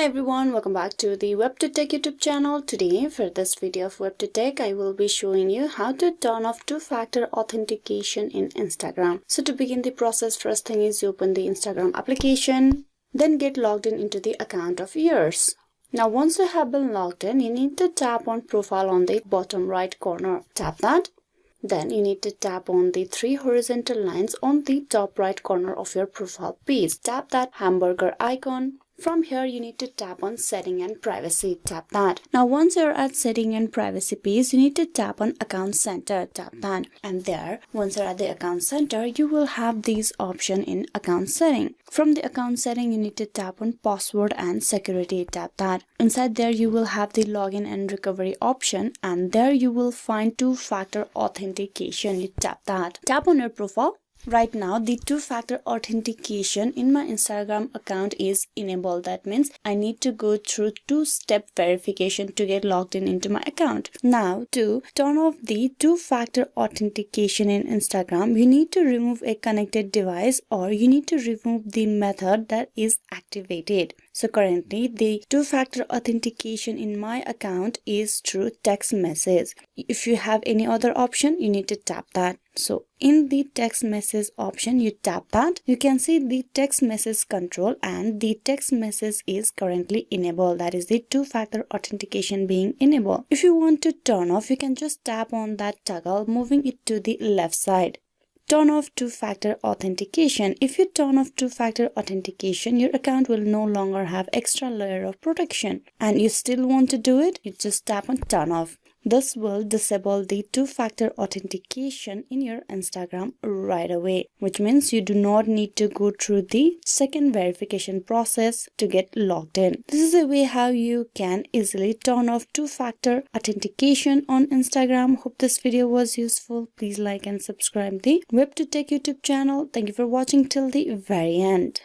Hi everyone, welcome back to the WebToTech YouTube channel. Today for this video of WebToTech, I will be showing you how to turn off two-factor authentication in Instagram. So to begin the process, first thing is you open the Instagram application, then get logged in into the account of yours. Now once you have been logged in, you need to tap on profile on the bottom right corner. Tap that. Then you need to tap on the three horizontal lines on the top right corner of your profile page. Tap that hamburger icon. From here, you need to tap on setting and privacy. Tap that. Now, once you're at setting and privacy page, you need to tap on account center. Tap that. And there, once you're at the account center, you will have these options in account setting. From the account setting, you need to tap on password and security. Tap that. Inside there, you will have the login and recovery option. And there you will find two-factor authentication. You tap that. Tap on your profile. Right now, the two-factor authentication in my Instagram account is enabled. That means I need to go through two-step verification to get logged in into my account. Now, to turn off the two-factor authentication in Instagram, you need to remove a connected device or you need to remove the method that is activated. So currently, the two-factor authentication in my account is through text message. If you have any other option, you need to tap that. So in the text message option, you tap that. You can see the text message control and the text message is currently enabled. That is the two-factor authentication being enabled. If you want to turn off, you can just tap on that toggle, moving it to the left side. Turn off two-factor authentication. If you turn off two-factor authentication, your account will no longer have extra layer of protection. And you still want to do it, you just tap on turn off. This will disable the two-factor authentication in your Instagram right away, which means you do not need to go through the second verification process to get logged in. This is a way how you can easily turn off two-factor authentication on Instagram. Hope this video was useful. Please like and subscribe the WebToTech YouTube channel. Thank you for watching till the very end.